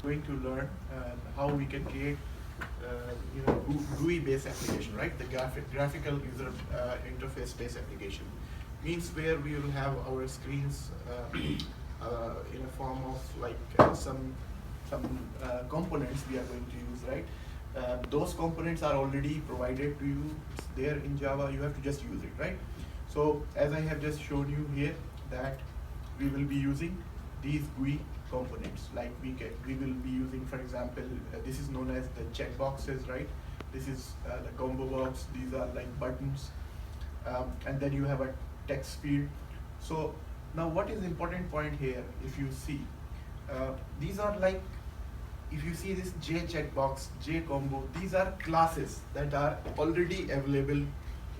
going to learn how we can create GUI based application, right? The graphical user interface based application means where we will have our screens in a form of like some components we are going to use, right? Those components are already provided to you. It's there in Java. You have to just use it, right? So as I have just shown you here, that we will be using these GUI components. Like we will be using, for example, this is known as the checkboxes, right? This is the combo box. These are like buttons, and then you have a text field. So now, what is the important point here? If you see, these are like, if you see this J checkbox, J combo, these are classes that are already available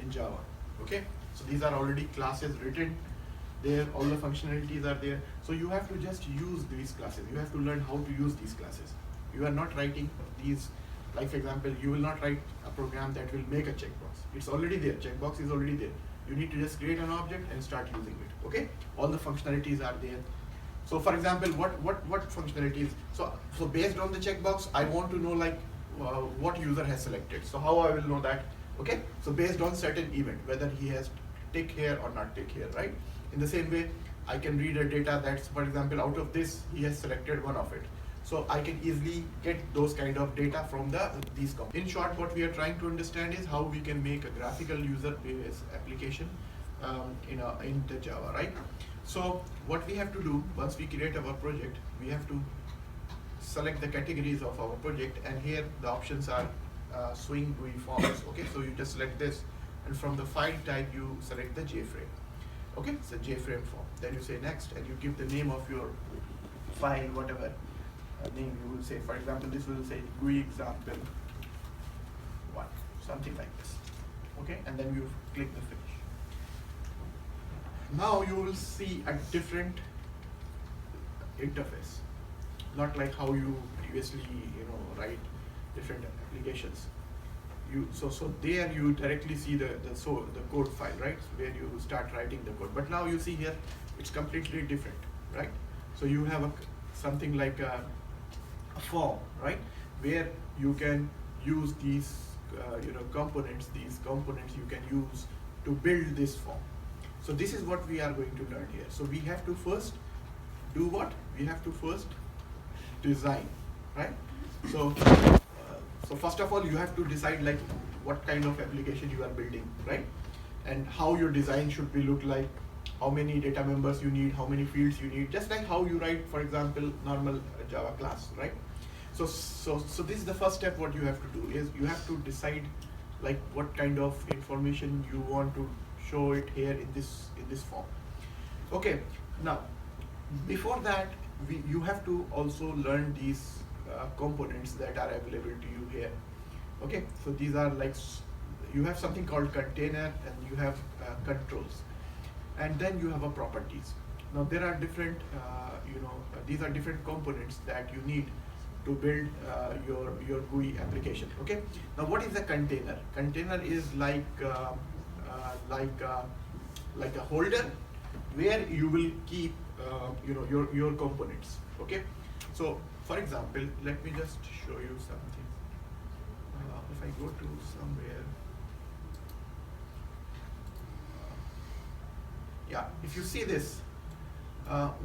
in Java. Okay, so these are already classes written there, all the functionalities are there. So you have to just use these classes. You have to learn how to use these classes. You are not writing these, like for example, you will not write a program that will make a checkbox. It's already there, checkbox is already there. You need to just create an object and start using it, okay? All the functionalities are there. So for example, what functionalities? So based on the checkbox, I want to know like what user has selected. So how I will know that? Okay, so based on certain event, whether he has tick here or not tick here, right? In the same way, I can read a data that's, for example, out of this, he has selected one of it. So I can easily get those kind of data from these components. In short, what we are trying to understand is how we can make a graphical user-based application in the Java, right? So what we have to do, once we create our project, we have to select the categories of our project, and here the options are swing GUI forms. Okay, so you just select this, and from the file type you select the JFrame. Okay, it's a JFrame form. Then you say next, and you give the name of your file, whatever name you will say. For example, this will say GUI example 1, something like this. Okay, and then you click the finish. Now you will see a different interface, not like how you previously write different applications. So there you directly see the code file, right, where you start writing the code. But now you see here it's completely different, right? So you have something like a form, right, where you can use these components. These components you can use to build this form. So this is what we are going to learn here. So we have to first do what? We have to first design, right? So first of all, you have to decide like what kind of application you are building, right? And how your design should be look like, how many data members you need, how many fields you need, just like how you write, for example, normal Java class, right? So this is the first step. What you have to do is you have to decide like what kind of information you want to show it here in this form. Okay, now before that you have to also learn these components that are available to you here. Okay, so these are like, you have something called container, and you have controls, and then you have a properties. Now there are different these are different components that you need to build your GUI application. Okay, now what is a container? Container is like a holder where you will keep your components. Okay, so for example, let me just show you something. If I go to somewhere, yeah, if you see this,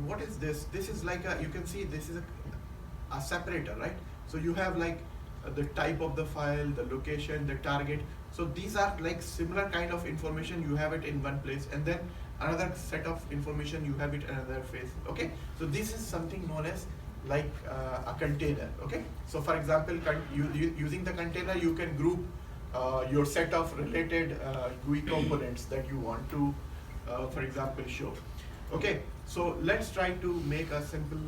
what is this? This is like you can see this is a separator, right? So you have like the type of the file, the location, the target. So these are like similar kind of information. You have it in one place, and then another set of information you have it in another place. Okay, so this is something known as like a container. Okay, so for example, using the container, you can group your set of related GUI components that you want to, for example, show. Okay, so let's try to make a simple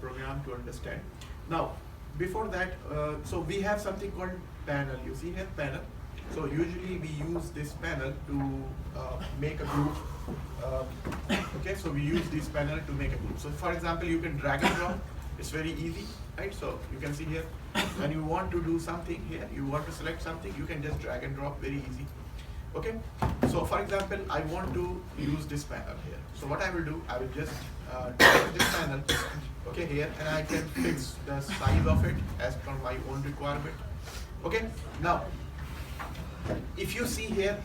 program to understand. Now, before that, so we have something called panel. You see here, panel. So usually we use this panel to make a group. Okay, so we use this panel to make a group. So for example, you can drag and drop. It's very easy, right? So you can see here, when you want to do something here, you want to select something, you can just drag and drop, very easy. Okay, so for example, I want to use this panel here. So what I will do, I will just take this panel, okay, here, and I can fix the size of it as per my own requirement. Okay, now if you see here,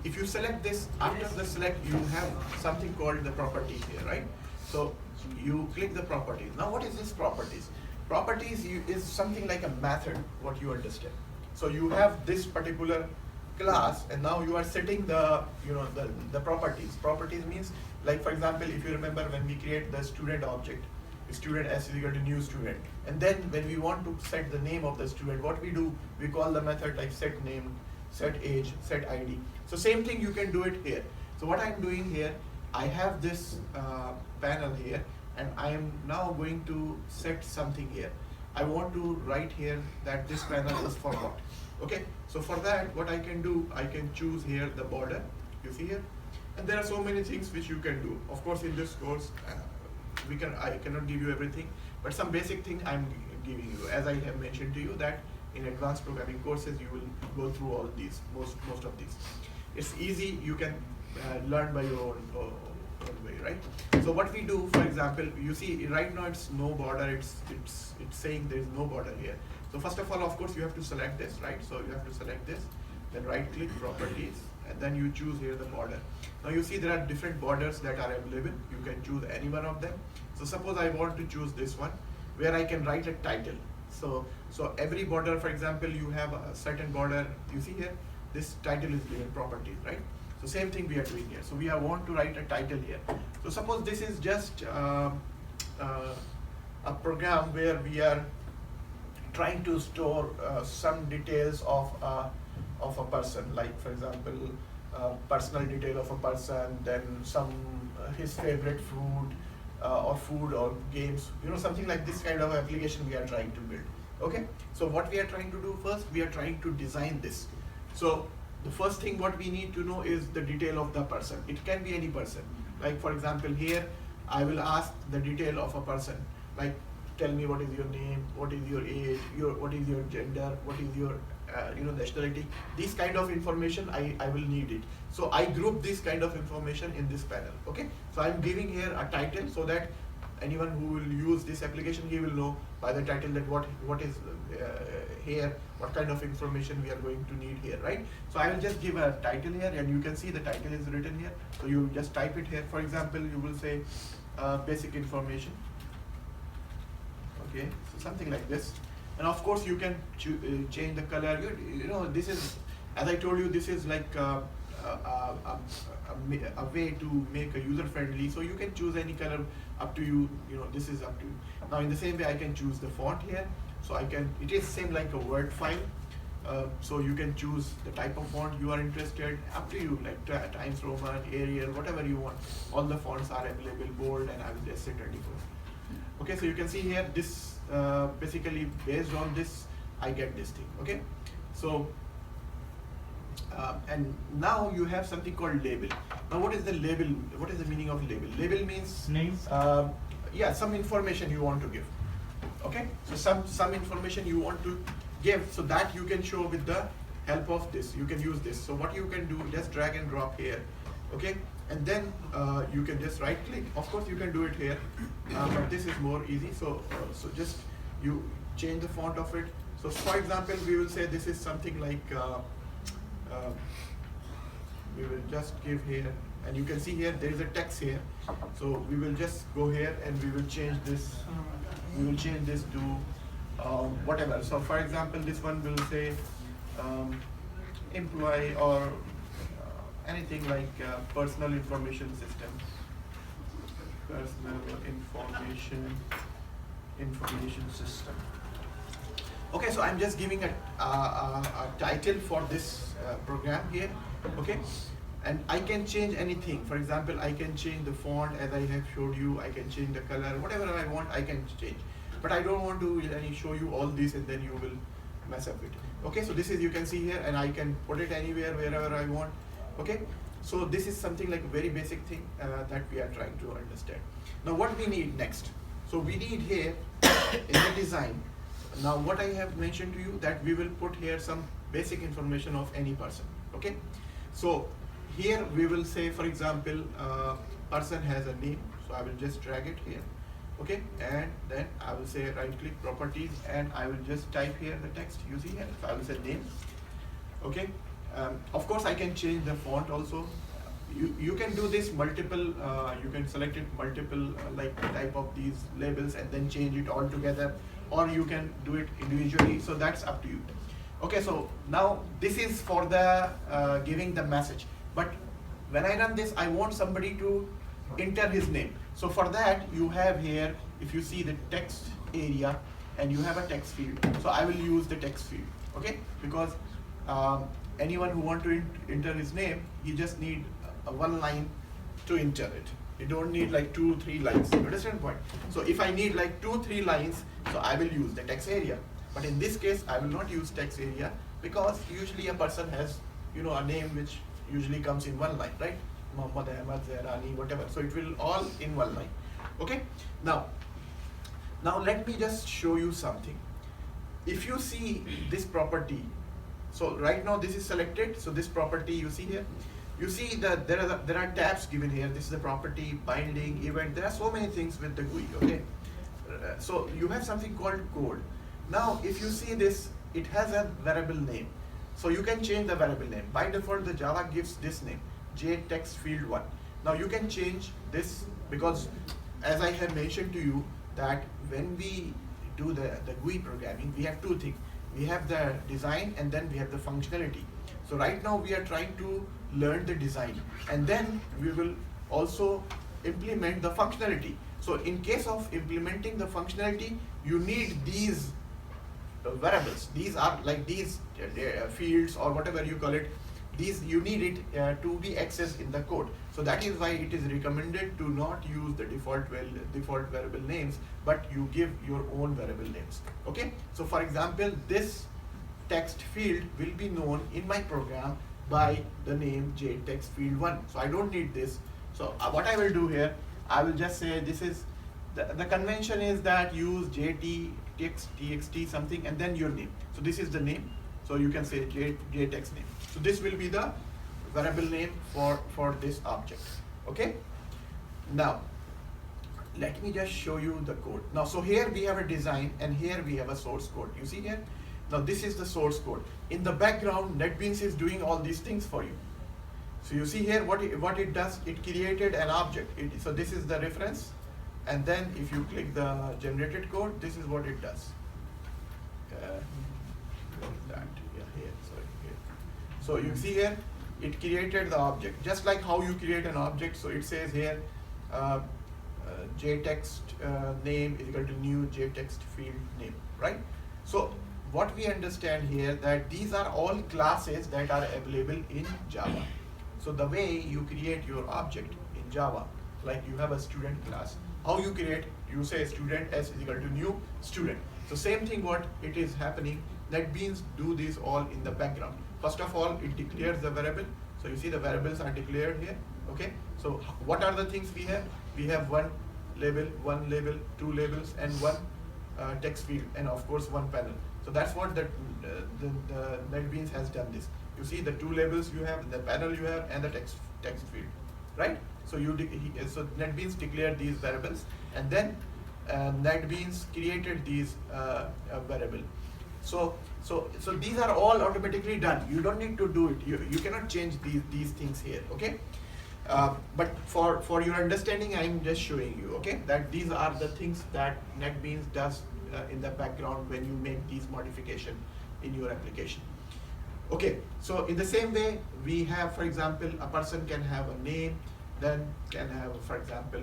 if you select this, after the select, you have something called the properties here, right? So you click the properties. Now what is this properties? Properties is something like a method, what you understand. So you have this particular class, and now you are setting the, the properties. Properties means, like for example, if you remember when we create the student object, student s is equal to new student, and then when we want to set the name of the student, what we do, we call the method like set name, set age, set id. So same thing you can do it here. So what I'm doing here, I have this panel here, and I am now going to set something here. I want to write here that this panel is for what. Okay, so for that, what I can do, I can choose here the border, you see here, and there are so many things which you can do. Of course, in this course, I cannot give you everything, but some basic thing I'm giving you. As I have mentioned to you that in advanced programming courses, you will go through all these, most of these. It's easy, you can learn by your own way, right? So what we do, for example, you see right now it's no border, it's saying there is no border here. So first of all, of course, you have to select this, right? So you have to select this, then right click properties, and then you choose here the border. Now you see there are different borders that are available. You can choose any one of them. So suppose I want to choose this one, where I can write a title. So every border, for example, you have a certain border, you see here, this title is given properties, right? So same thing we are doing here. So we want to write a title here. So suppose this is just a program where we are trying to store some details of a person, like for example, personal detail of a person, then some his favorite food or games, something like this kind of application we are trying to build. Okay, so what we are trying to do first, we are trying to design this. So the first thing what we need to know is the detail of the person. It can be any person. Like for example, here I will ask the detail of a person, like tell me what is your name, what is your age, what is your gender, what is your nationality. This kind of information I will need it. So I group this kind of information in this panel. Okay, so I'm giving here a title so that anyone who will use this application, he will know by the title that what is here, what kind of information we are going to need here, right? So I will just give a title here, and you can see the title is written here. So you just type it here. For example, you will say basic information. Okay, so something like this. And of course, you can change the color. This is, as I told you, this is like a way to make a user friendly. So you can choose any color, up to you. This is up to you. Now in the same way, I can choose the font here. So it is same like a Word file. So you can choose the type of font you are interested, up to you, like Times Roman, Arial, whatever you want. All the fonts are available, bold, and I will just say 24. Okay, so you can see here, this basically based on this, I get this thing. Okay, so and now you have something called label. Now what is the label? What is the meaning of label? Label means name. Yeah, some information you want to give. Okay, so some information you want to give, so that you can show with the help of this. You can use this. So what you can do, just drag and drop here. Okay, and then you can just right click. Of course you can do it here, but this is more easy. So just you change the font of it. So for example, we will say this is something like we will just give here, and you can see here there is a text here. So we will just go here and we will change this. We will change this to whatever. So for example, this one will say employee or anything like personal information system. Personal information system. Okay, so I'm just giving a title for this program here. Okay, and I can change anything. For example, I can change the font as I have showed you. I can change the color, whatever I want, I can change. But I don't want to show you all this and then you will mess up with it. Okay, so this is, you can see here, and I can put it anywhere, wherever I want. Okay, so this is something like very basic thing that we are trying to understand. Now what we need next? So we need here in the design. Now what I have mentioned to you, that we will put here some basic information of any person. Okay, So here we will say, for example, person has a name, so I will just drag it here, okay, and then I will say right click properties, and I will just type here the text you see here, so I will say name, okay. Of course I can change the font also. You can do this multiple, you can select it multiple like type of these labels and then change it all together, or you can do it individually, so that's up to you. Okay, so now this is for the giving the message, but when I run this I want somebody to enter his name. So for that you have here, if you see the text area and you have a text field, so I will use the text field, okay, because anyone who want to enter his name, he just need one line to enter it. You don't need like 2-3 lines. You understand the point? So if I need like 2-3 lines, so I will use the text area. But in this case, I will not use text area, because usually a person has, you know, a name which usually comes in one line, right? Muhammad, Ahmad, Zairani, whatever. So it will all in one line. Okay. Now let me just show you something. If you see this property, so right now this is selected. So this property you see here. You see that there are tabs given here. This is the property, binding, event. There are so many things with the GUI, okay? So you have something called code. Now, if you see this, it has a variable name. So you can change the variable name. By default, the Java gives this name, JTextField1. Now you can change this, because as I have mentioned to you, that when we do the GUI programming, we have two things. We have the design and then we have the functionality. So right now we are trying to learn the design, and then we will also implement the functionality. So in case of implementing the functionality, you need these variables. These are like these fields or whatever you call it. These you need it to be accessed in the code. So that is why it is recommended to not use the default variable names, but you give your own variable names. Okay. So for example, this text field will be known in my program by the name JTextField1. So I don't need this. So what I will do here, I will just say this is the convention is that use JText something and then your name. So this is the name. So you can say JText name. So this will be the variable name for this object. Okay. Now let me just show you the code. Now so here we have a design and here we have a source code. You see here. Now this is the source code. In the background, Netbeans is doing all these things for you. So you see here what it does. It created an object. So this is the reference, and then if you click the generated code, this is what it does. So you see here, it created the object just like how you create an object. So it says here, JText name is equal to new JText field name, right? So what we understand here, that these are all classes that are available in Java. So the way you create your object in Java, like you have a student class, how you create, you say student s is equal to new student. So same thing what it is happening, Netbeans do this all in the background. First of all, it declares the variable. So you see the variables are declared here, okay? So what are the things we have? We have one label, two labels, and one text field, and of course one panel. So that's what the Netbeans has done this. You see the two labels you have, the panel you have, and the text field, right? So so Netbeans declared these variables, and then Netbeans created these variable. So these are all automatically done. You don't need to do it. You cannot change these things here, okay? But for your understanding, I'm just showing you, okay, that these are the things that Netbeans does in the background when you make these modifications in your application. Okay, so in the same way, we have, for example, a person can have a name, then can have, for example,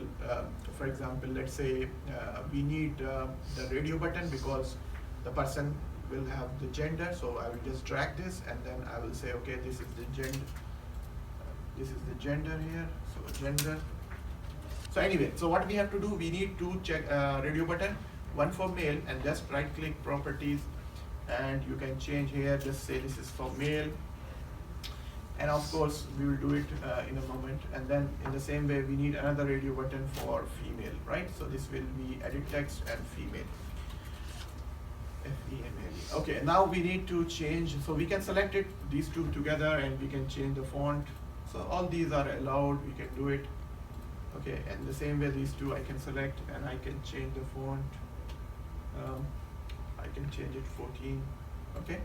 let's say we need the radio button because the person will have the gender. So I will just drag this, and then I will say, okay, this is the gender. This is the gender here. So gender. So anyway, so what we have to do, we need to check radio button, one for male, and just right click properties, and you can change here, just say this is for male, and of course we will do it in a moment. And then in the same way, we need another radio button for female, right? So this will be edit text and female. FEMAD. Okay, now we need to change, so we can select it, these two together, and we can change the font. So all these are allowed, we can do it. Okay, and the same way these two I can select, and I can change the font. I can change it 14. Okay,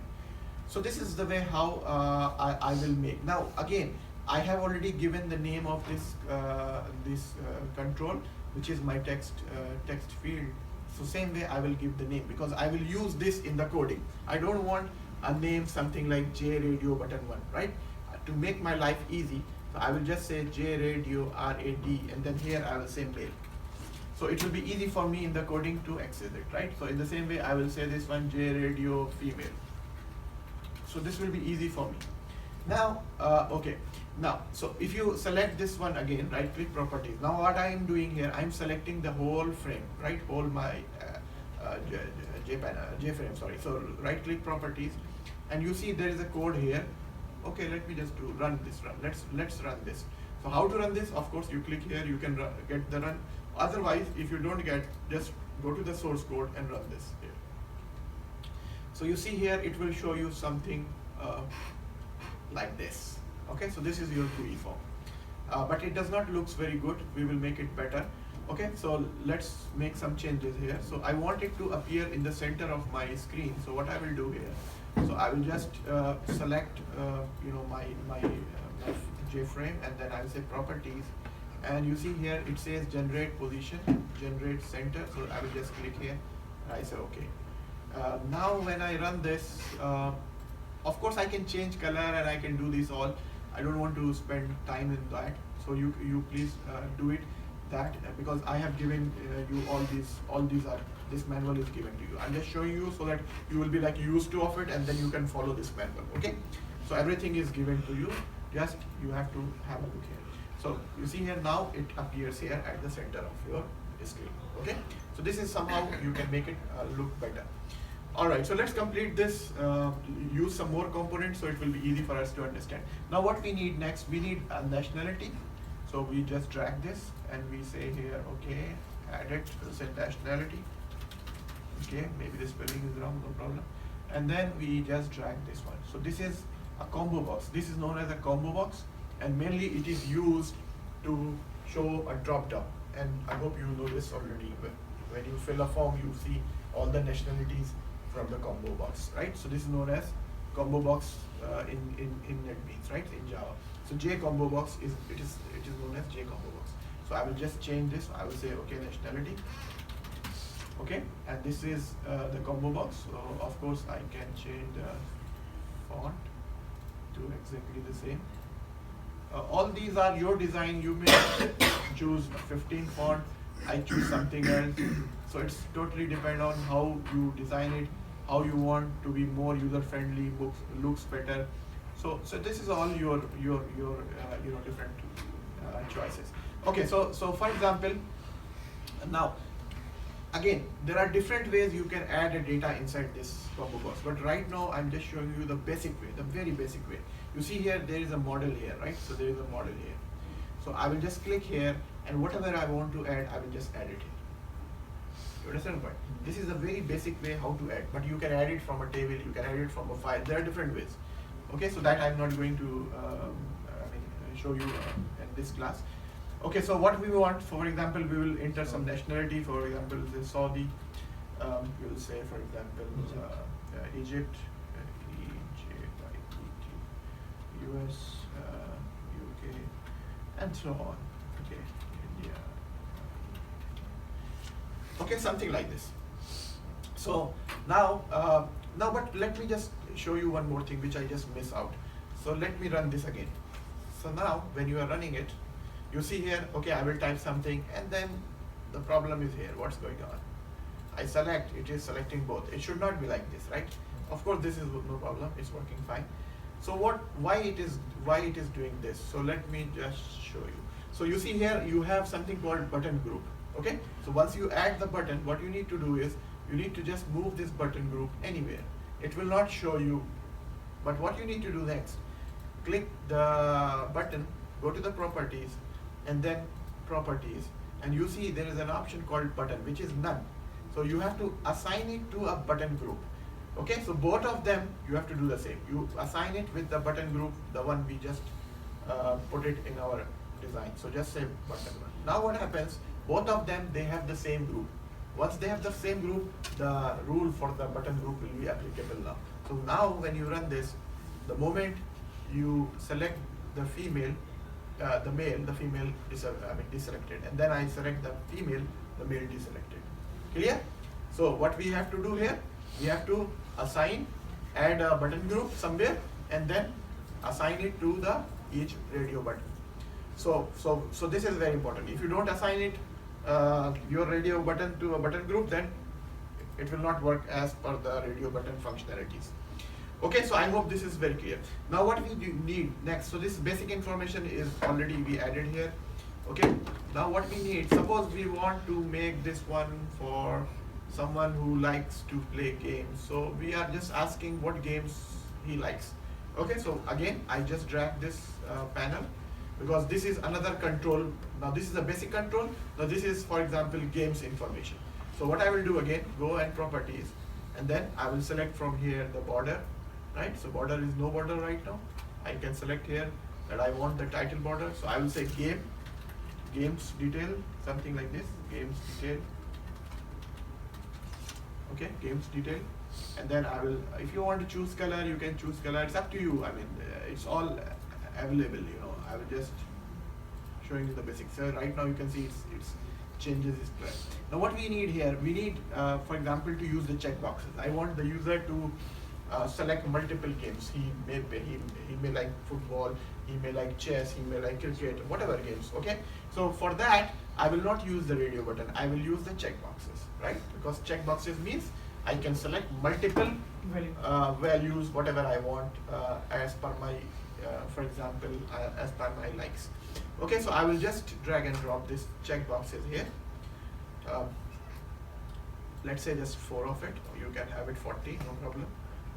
so this is the way how I will make. Now again, I have already given the name of this control, which is my text field. So same way I will give the name, because I will use this in the coding. I don't want a name something like JRadio button 1, right? To make my life easy, so I will just say JRadio RAD, and then here I will say male. So it will be easy for me in the coding to access it, right? So in the same way, I will say this one JRadio female. So this will be easy for me. Now, okay. Now, so if you select this one again, right click properties. Now what I am doing here, I am selecting the whole frame, right? Whole my J-frame, sorry. So right click properties, and you see there is a code here. Okay, let me just run this. Let's run this. So how to run this? Of course, you click here, you can get the run. Otherwise, if you don't get, just go to the source code and run this here. So you see here, it will show you something like this. Okay, so this is your GUI form, but it does not looks very good. We will make it better. Okay, so let's make some changes here. So I want it to appear in the center of my screen. So what I will do here, so I will just select my J-frame, and then I will say properties, and you see here it says generate position, generate center. So I will just click here. I say okay. Now when I run this, of course I can change color and I can do this all. I don't want to spend time in that. So you please do it that, because I have given you all these are, this manual is given to you. I'm just showing you so that you will be like used to of it, and then you can follow this manual. Okay, so everything is given to you. Just you have to have a look here. So you see here now it appears here at the center of your screen. Okay, so this is somehow you can make it look better. Alright, so let's complete this, use some more components so it will be easy for us to understand. Now what we need next, we need a nationality. So we just drag this and we say here, okay, add it, say nationality. Okay, maybe the spelling is wrong, no problem. And then we just drag this one. So this is a combo box. This is known as a combo box, and mainly it is used to show a drop down. And I hope you know this already. When you fill a form, you see all the nationalities from the combo box, right? So this is known as combo box in Netbeans, right? In Java. So J combo box is known as J combo box. So I will just change this. I will say okay, nationality. Okay, and this is the combo box. So of course I can change the font to exactly the same. All these are your design. You may choose 15 font. I choose something else. So it's totally depend on how you design it, how you want to be more user friendly, looks better. So this is all your different choices. Okay, so for example, now again there are different ways you can add a data inside this combo box, but right now I'm just showing you the basic way, the very basic way. You see here there is a model here, right? So there is a model here. So I will just click here, and whatever I want to add, I will just add it here. You understand the point? This is a very basic way how to add, but you can add it from a table, you can add it from a file. There are different ways. Okay, so that I'm not going to show you in this class. Okay, so what we want, for example, we will enter some nationality. For example, this Saudi. We will say, for example, Egypt, US, UK, and so on. Okay, India. Okay, something like this. So now, but let me just show you one more thing which I just miss out. So let me run this again. So now, when you are running it, you see here, okay, I will type something, and then the problem is here. What's going on? I select, it is selecting both. It should not be like this, right? Of course, this is no problem. It's working fine. So why it is doing this? So let me just show you. So you see here, you have something called button group. Okay. So once you add the button, what you need to do is you need to just move this button group anywhere. It will not show you. But what you need to do next? Click the button, go to the properties, and then properties, and you see there is an option called button, which is none. So you have to assign it to a button group. Okay, so both of them you have to do the same. You assign it with the button group, the one we just put it in our design. So just say button one. Now what happens? Both of them, they have the same group. Once they have the same group, the rule for the button group will be applicable now. So now when you run this, the moment you select the female, the male, the female deselected, and then I select the female, the male deselected. Clear? So what we have to do here, we have to assign, add a button group somewhere, and then assign it to the each radio button. So this is very important. If you don't assign it, your radio button to a button group, then it will not work as per the radio button functionalities. Okay, so I hope this is very clear. Now what we need next, so this basic information is already we added here. Okay, now what we need, suppose we want to make this one for someone who likes to play games. So we are just asking what games he likes. Okay, so again, I just drag this panel, because this is another control. Now this is a basic control. Now this is, for example, games information. So what I will do again, go and properties, and then I will select from here the border, right? So border is no border right now. I can select here that I want the title border. So I will say games detail, something like this, games detail. Okay, games detail. And then I will, if you want to choose color, you can choose color. It's up to you. I mean, it's all available, you know. I will just showing you the basics. So right now you can see it's changes its play. Now what we need here, we need, for example, to use the checkboxes. I want the user to select multiple games. He may like football, he may like chess, he may like cricket, whatever games. Okay. So for that, I will not use the radio button. I will use the checkboxes, right? Because checkboxes means I can select multiple values, whatever I want, as per my, for example, as per my likes. Okay, so I will just drag and drop this checkboxes here. Let's say just 4 of it. You can have it 40, no problem.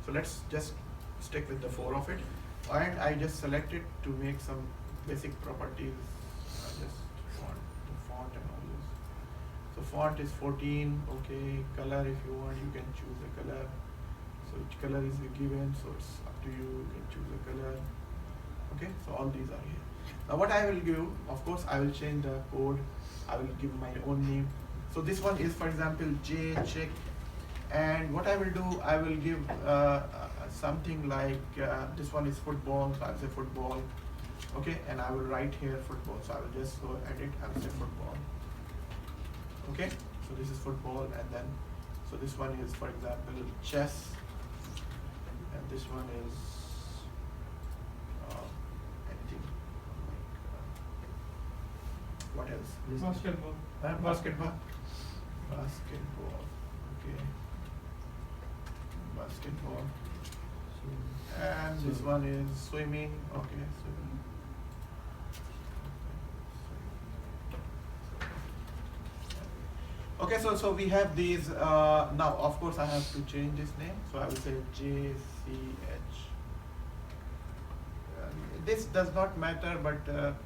So let's just stick with the 4 of it. And I just select it to make some basic properties. I just want the font and all this. So font is 14, okay. Color, if you want, you can choose the color. So which color is given, so it's up to you, you can choose the color. Okay, so all these are here. Now what I will do, of course, I will change the code. I will give my own name. So this one is, for example, J check. And what I will do, I will give something like, this one is football, so I'll say football. Okay, and I will write here football. So I will just go edit, I will say football. Okay, so this is football, and then, so this one is, for example, chess. And this one is anything like, what else? Basketball. Basketball. Basketball. Okay. Basketball. And this one is swimming. Okay, swimming. Okay, so we have these. Now, of course, I have to change this name. So I will say JCH. This does not matter, but CHK.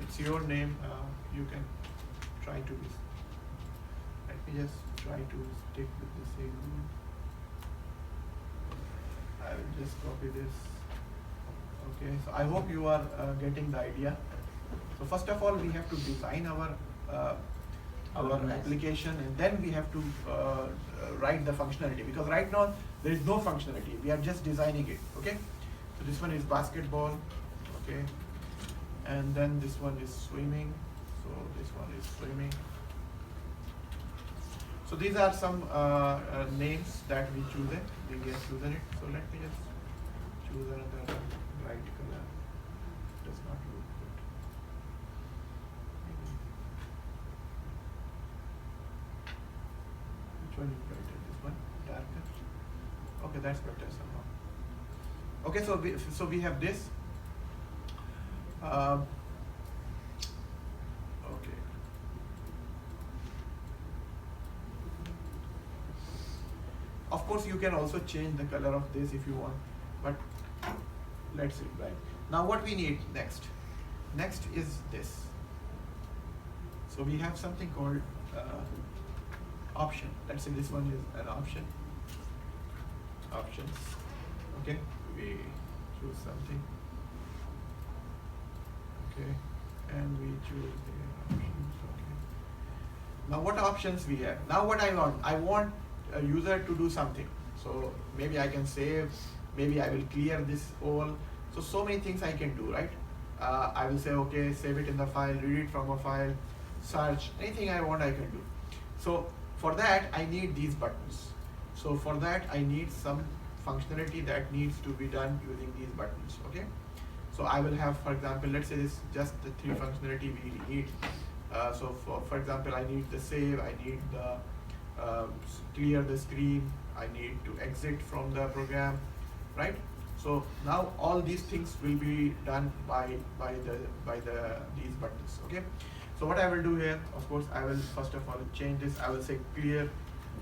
It's your name. You can try to. Let me just try to stick with the same name. I will just copy this. Okay, so I hope you are getting the idea. So first of all, we have to design our application, and then we have to write the functionality, because right now there is no functionality. We are just designing it. Okay. So this one is basketball. Okay. And then this one is swimming. So this one is swimming. So these are some names that we choose it. We get chosen it. So let me just choose another bright color. Does not look good. Which one is brighter? This one? Darker? Okay, that's better somehow. Okay, so we have this. Okay. Of course, you can also change the color of this if you want, but let's see, right? Now what we need next? Next is this. So we have something called option. Let's say this one is an option. Options. Okay, we choose something. Okay, and we choose the options. Okay. Now what options we have? Now what I want a user to do something. So maybe I can save, maybe I will clear this all. So many things I can do, right? I will say, okay, save it in the file, read it from a file, search, anything I want I can do. So for that I need these buttons. So for that I need some functionality that needs to be done using these buttons, okay? So I will have, for example, let's say this just the 3 functionality we need. So for example, I need the save, I need the clear the screen, I need to exit from the program, right? So now all these things will be done by these buttons, okay? So what I will do here, of course, I will first of all change this. I will say clear,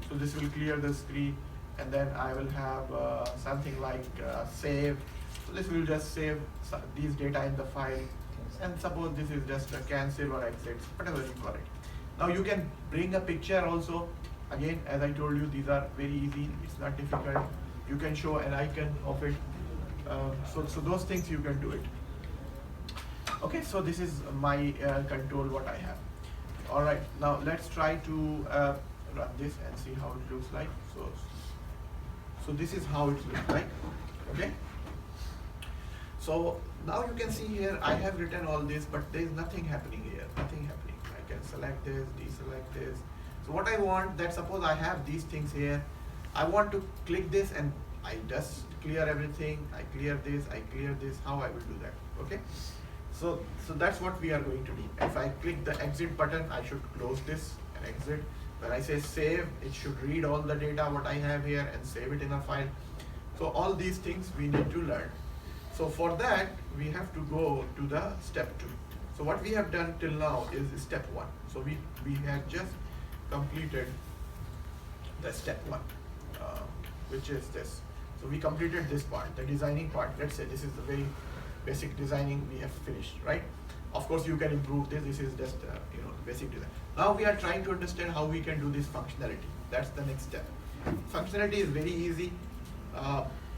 so this will clear the screen, and then I will have something like save. So this will just save these data in the file, and suppose this is just a cancel or exit, whatever you call it. Now you can bring a picture also. Again, as I told you, these are very easy. It's not difficult. You can show an icon of it. So those things you can do it. Okay, so this is my control what I have. All right, now let's try to run this and see how it looks like. So this is how it looks like. Okay. So now you can see here I have written all this, but there is nothing happening here. Nothing happening. I can select this, deselect this. So what I want, that suppose I have these things here, I want to click this and I just clear everything. I clear this, I clear this. How I will do that? Okay. So that's what we are going to do. If I click the exit button, I should close this and exit. When I say save, it should read all the data what I have here and save it in a file. So all these things we need to learn. So for that, we have to go to the step 2. So what we have done till now is step 1. So we have just completed the step 1, which is this. So we completed this part, the designing part. Let's say this is the very basic designing we have finished, right? Of course, you can improve this. This is just basic design. Now we are trying to understand how we can do this functionality. That's the next step. Functionality is very easy.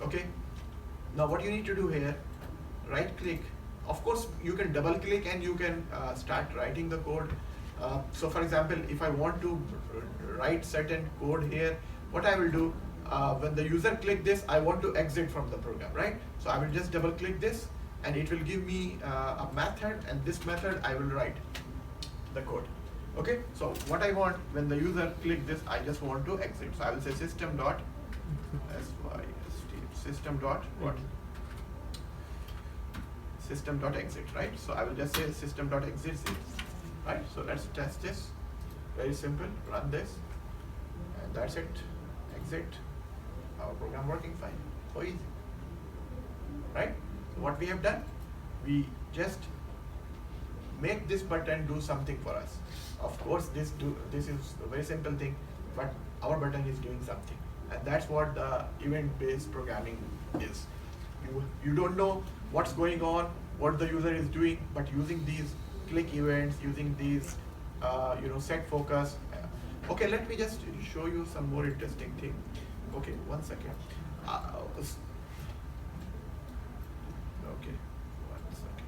Okay. Now what you need to do here, right click. Of course, you can double click and you can start writing the code. So for example, if I want to write certain code here, what I will do, when the user click this, I want to exit from the program, right? So I will just double click this and it will give me a method, and this method I will write the code. Okay, so what I want, when the user click this, I just want to exit. So I will say system dot system dot what? System dot exit, right? So I will just say system dot exit, right? So let's test this. Very simple. Run this, and that's it. Exit. Our program working fine. So easy, right? So what we have done, we just make this button do something for us. Of course, this is a very simple thing, but our button is doing something. And that's what the event-based programming is. You don't know what's going on, what the user is doing, but using these click events, using these set focus. Okay, let me just show you some more interesting thing. Okay, 1 second. Okay, 1 second.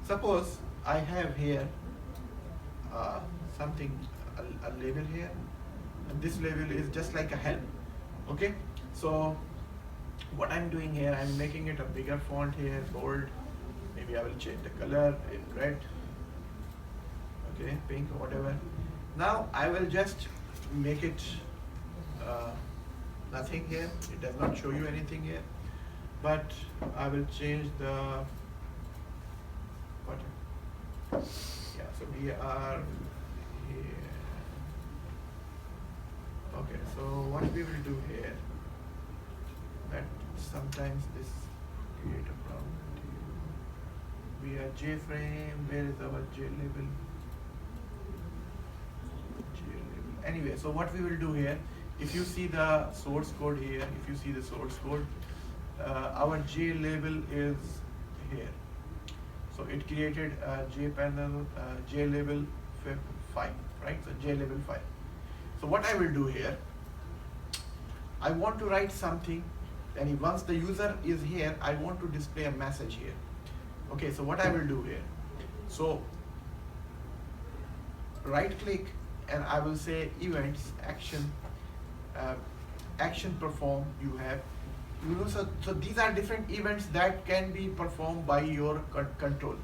Suppose I have here something, a label here, and this label is just like a help. Okay, so what I'm doing here, I'm making it a bigger font here, bold. Maybe I will change the color in red, okay, pink or whatever. Now I will just make it nothing here. It does not show you anything here, but I will change the button. Yeah, so we are here. Okay, so what we will do here, that sometimes this create a problem. We are JFrame. Where is our J label? J label anyway, so what we will do here, if you see the source code here, if you see the source code, our J label is here. So it created a J panel, J label 5, right? So J label 5. So what I will do here, I want to write something, and once the user is here, I want to display a message here. Okay, so what I will do here, so right click and I will say events, action, action perform you have. So these are different events that can be performed by your control.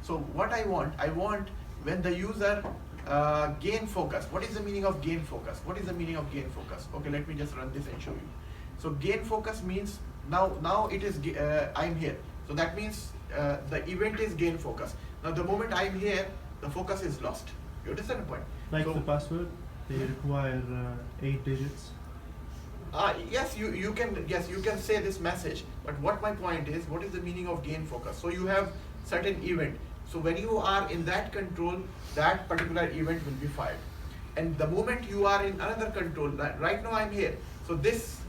So what I want when the user gain focus. What is the meaning of gain focus? What is the meaning of gain focus? Okay, let me just run this and show you. So gain focus means now it is I'm here. So that means the event is gain focus. Now the moment I'm here, the focus is lost. You understand the point? Like so, the password, they require 8 digits. Yes, you can say this message, but what my point is, what is the meaning of gain focus? So you have certain event. So when you are in that control, that particular event will be fired. And the moment you are in another control, right now I'm here. So this,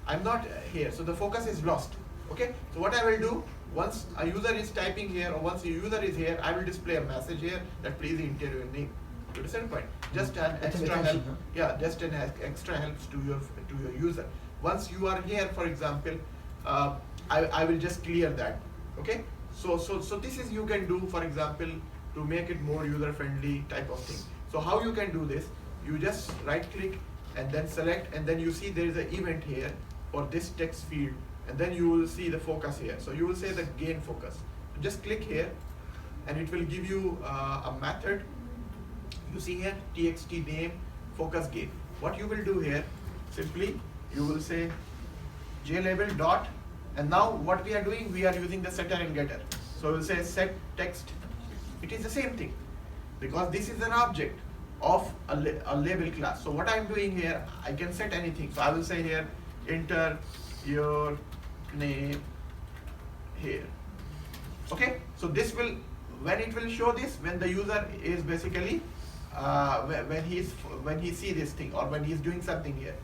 I'm not here. So the focus is lost. Okay. So what I will do, once a user is typing here or once a user is here, I will display a message here that please enter your name. To the same point, just an extra help. Yeah, just an extra helps to your user. Once you are here, for example, I will just clear that. Okay. So this is you can do, for example, to make it more user friendly type of thing. So how you can do this? You just right click and then select, and then you see there is an event here for this text field, and then you will see the focus here. So you will say the gain focus. Just click here, and it will give you a method. You see here txt name focus gain. What you will do here, simply you will say JLabel dot, and now what we are doing, we are using the setter and getter. So we'll say set text. It is the same thing because this is an object of a label class. So what I'm doing here, I can set anything. So I will say here enter your name here. Okay. So this will, when it will show this, when the user is basically when he see this thing or when he is doing something here.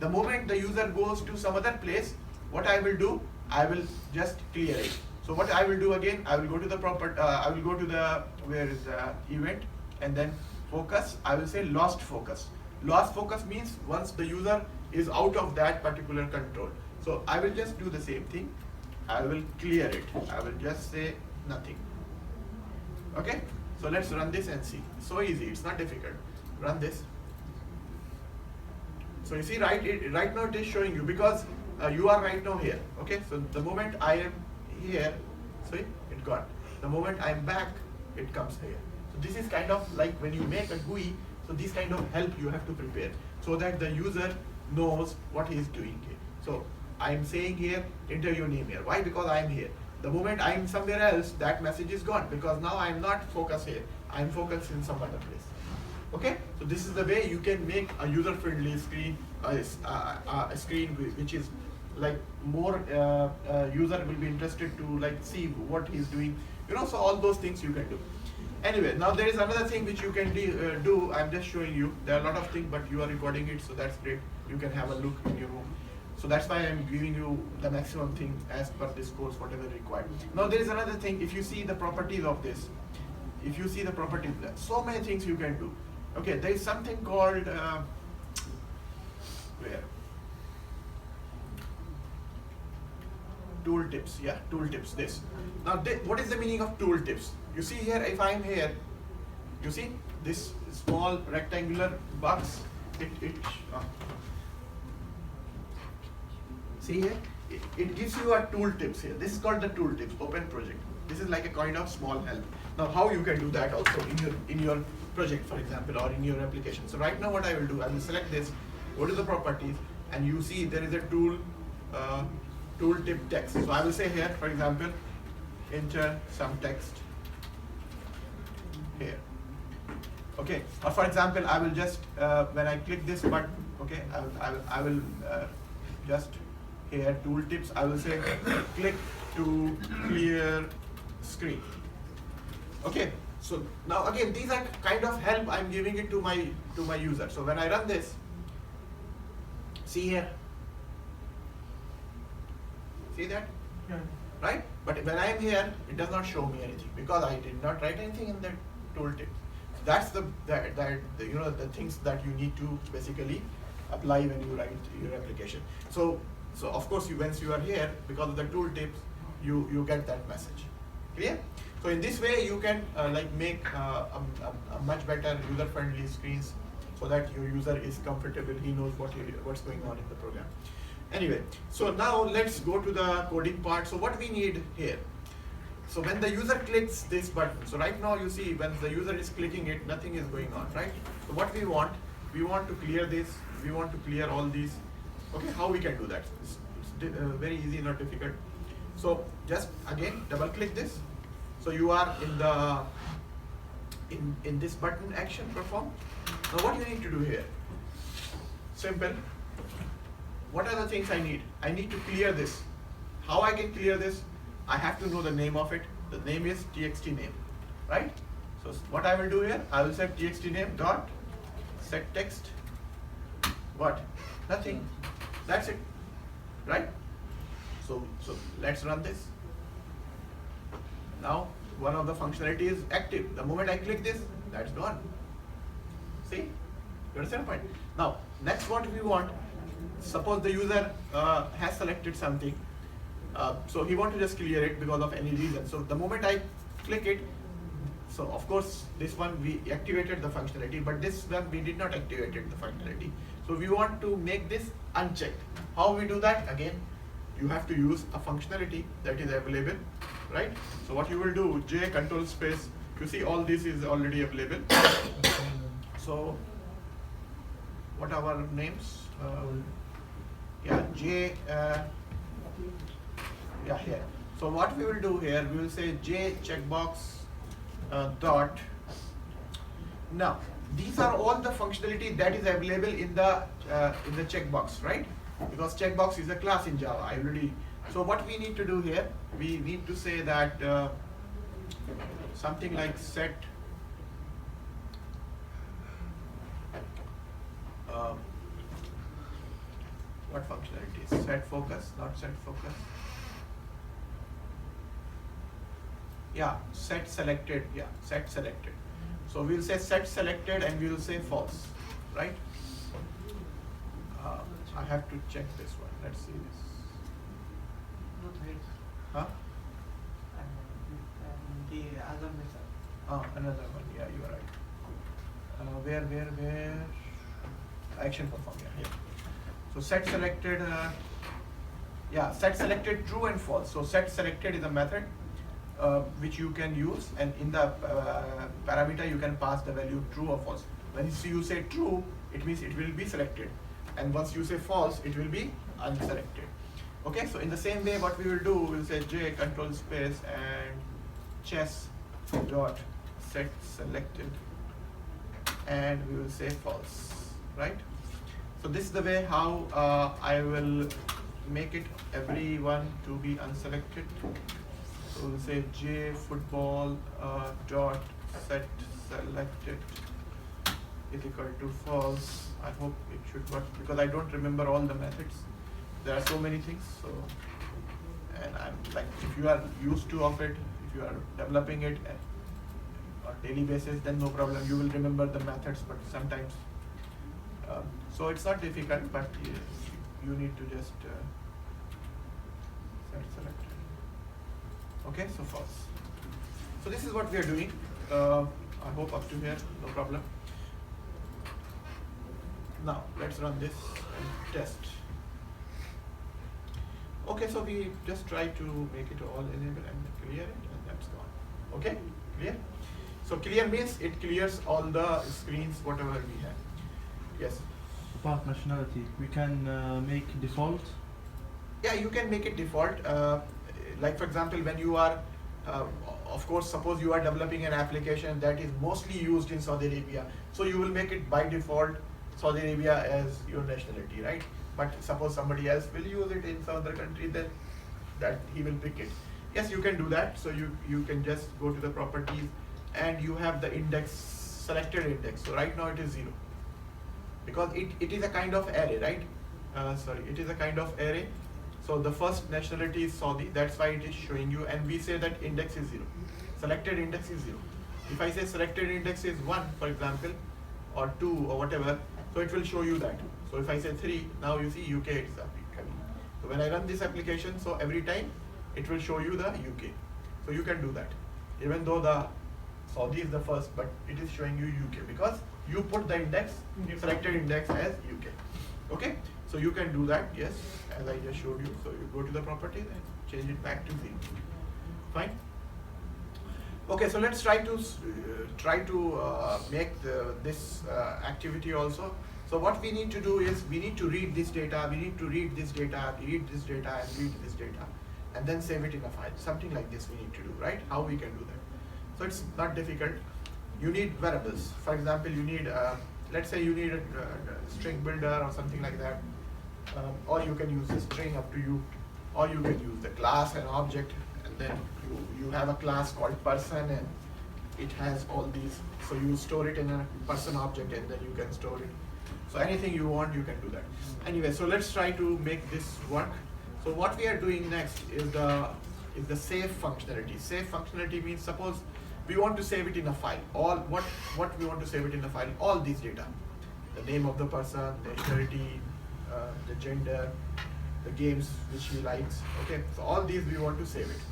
The moment the user goes to some other place, what I will do, I will just clear it. So what I will do again, I will go to the I will go to the, where is the event, and then focus, I will say lost focus. Lost focus means once the user is out of that particular control. So I will just do the same thing. I will clear it. I will just say nothing. Okay. So let's run this and see. So easy, it's not difficult. Run this. So you see, right now it is showing you because you are right now here. Okay, so the moment I am here, see, it got. The moment I am back, it comes here. So this is kind of like when you make a GUI, so this kind of help you have to prepare so that the user knows what he is doing here. So I am saying here, enter your name here. Why? Because I am here. The moment I am somewhere else, that message is gone because now I am not focused here. I am focused in some other place. Okay, so this is the way you can make a user-friendly screen, a screen which is like more user will be interested to like see what he's doing. You know, so all those things you can do. Anyway, now there is another thing which you can do. I'm just showing you. There are a lot of things, but you are recording it, so that's great. You can have a look in your room. So that's why I'm giving you the maximum thing as per this course, whatever required. Now there is another thing. If you see the properties of this, if you see the properties, so many things you can do. Okay, there is something called where tooltips. Yeah, tooltips. This. Now, what is the meaning of tooltips? You see here, if I am here, you see this small rectangular box. See here, it gives you a tooltips here. This is called the tooltips open project. This is like a kind of small help. Now, how you can do that also in your project, for example, or in your application. So right now, what I will do, I will select this, go to the properties, and you see there is a tooltip text. So I will say here, for example, enter some text here. Okay. Or for example, I will just when I click this button, okay, I will just here tooltips. I will say click to clear screen. Okay. So now again, these are kind of help I'm giving it to my user. So when I run this, see here, see that? Yeah. Right? But when I am here, it does not show me anything because I did not write anything in that tooltip. That's the you know, the things that you need to basically apply when you write your application. So of course, once you are here, because of the tooltips, you get that message. Clear? So in this way, you can like make a much better user-friendly screens, so that your user is comfortable. He knows what's going on in the program. Anyway, so now let's go to the coding part. So what we need here. So when the user clicks this button, so right now you see when the user is clicking it, nothing is going on, right? So what we want to clear this, we want to clear all these. Okay, how we can do that? It's very easy, not difficult. So just again double click this. So you are in the in this button action perform. Now what you need to do here? Simple. What are the things I need? I need to clear this. How I can clear this? I have to know the name of it. The name is txt name, right? So what I will do here, I will set txt name dot set text. What? Nothing. That's it, right? So let's run this. Now one of the functionality is active. The moment I click this, that's gone. See? You understand the point? Now next, what we want. Suppose the user has selected something. So he wants to just clear it because of any reason. So the moment I click it, so of course this one we activated the functionality, but this one we did not activate the functionality. So we want to make this unchecked. How we do that? Again, you have to use a functionality that is available, right? So what you will do, J control space, you see all this is already available. So what are our names? Yeah, J, yeah, here. So what we will do here, we will say J checkbox dot. Now, these are all the functionality that is available in the checkbox, right? Because checkbox is a class in Java. I already. So what we need to do here, we need to say that something like set. What functionality? Set focus, not set focus. Yeah, set selected. Yeah, set selected. So we'll say set selected and we will say false, right? I have to check this one. Let's see this. Huh? The other method. Another one. Yeah, you are right. Where? Action perform. Yeah, here. So set selected. Yeah, set selected true and false. So set selected is a method which you can use, and in the parameter you can pass the value true or false. When you say true, it means it will be selected, and once you say false, it will be unselected. Okay, so in the same way, what we will do, we'll say J control space and chess dot set selected, and we will say false, right? So this is the way how I will make it everyone to be unselected. So we'll say J football dot set selected is equal to false. I hope it should work because I don't remember all the methods. There are so many things. So, and I'm like, if you are used to of it, if you are developing it on daily basis, then no problem. You will remember the methods, but sometimes. So it's not difficult, but you need to just set selected. Okay, so false. So this is what we are doing. I hope up to here, no problem. Now let's run this and test. Okay, so we just try to make it all enable and clear it, and that's gone. Okay, clear? So clear means it clears all the screens, whatever we have. Yes? About nationality, we can make default. Yeah, you can make it default. Like for example, when you are, of course, suppose you are developing an application that is mostly used in Saudi Arabia, so you will make it by default Saudi Arabia as your nationality, right? But suppose somebody else will use it in some other country, then that he will pick it. Yes, you can do that. So you can just go to the properties and you have the index, selected index. So right now it is 0. Because it is a kind of array, right? It is a kind of array. So the first nationality is Saudi, that's why it is showing you, and we say that index is 0. Selected index is 0. If I say selected index is 1, for example, or 2 or whatever, so it will show you that. So if I say 3, now you see UK is coming. So when I run this application, so every time it will show you the UK. So you can do that. Even though the Saudi is the first, but it is showing you UK because you put the index, selected index as UK. Okay? So you can do that, yes, as I just showed you. So you go to the properties and change it back to 0. Fine? Okay, so let's try to make this activity also. So what we need to do is we need to read this data, we need to read this data, read this data, and read this data, and then save it in a file. Something like this we need to do, right? How we can do that? So it's not difficult. You need variables. For example, you need, let's say you need a string builder or something like that, or you can use a string, up to you, or you can use the class and object, and then you have a class called person, and it has all these. So you store it in a person object, and then you can store it. So anything you want, you can do that. Anyway, so let's try to make this work. So what we are doing next is the save functionality. Save functionality means, suppose we want to save it in a file. What we want to save it in a file? All these data, the name of the person, the nationality, the gender, the games which he likes. Okay, so all these we want to save it.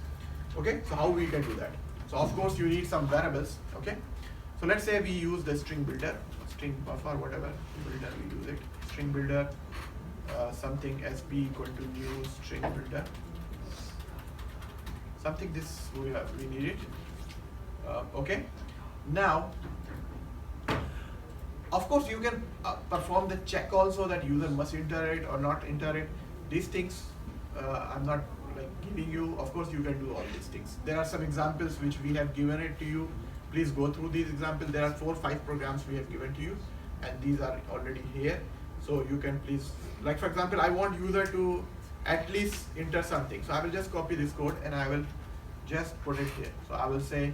Okay, so how we can do that? So of course you need some variables. Okay, so let's say we use the string builder, string buffer, whatever builder we use it. String builder, something sp equal to new string builder. Something this we need it. Okay, now of course you can perform the check also that user must enter it or not enter it. These things I'm not like giving you. Of course you can do all these things. There are some examples which we have given it to you. Please go through these examples. There are 4 or 5 programs we have given to you, and these are already here. So you can please, like for example, I want user to at least enter something. So I will just copy this code and I will just put it here. So I will say,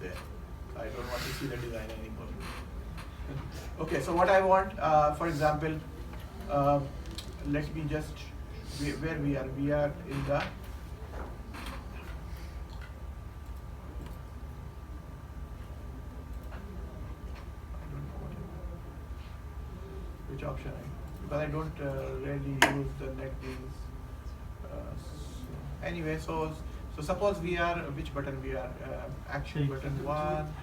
there. I don't want to see the design anymore. Okay, so what I want, for example, let me just, where we are in the, which option because I don't really use the Netbeans. Anyway, so suppose we are, which button we are? Action button 1,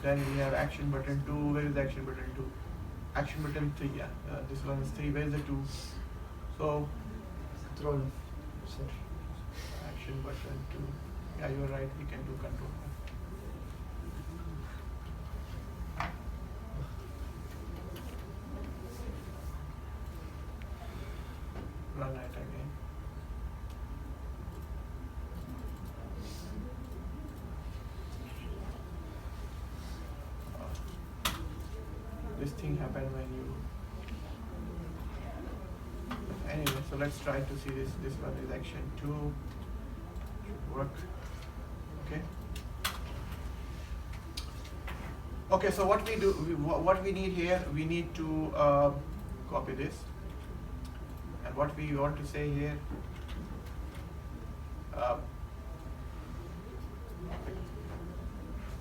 then we have action button 2. Where is the action button 2? Action button 3, yeah. This one is 3. Where is the 2? So, Control, sir. Action button 2. Yeah, you're right, we can do control. Run it again. This thing happened when you, anyway, so let's try to see this. This one is action 2, should work. Okay. Okay, so what we do, what we need here, we need to copy this, and what we want to say here,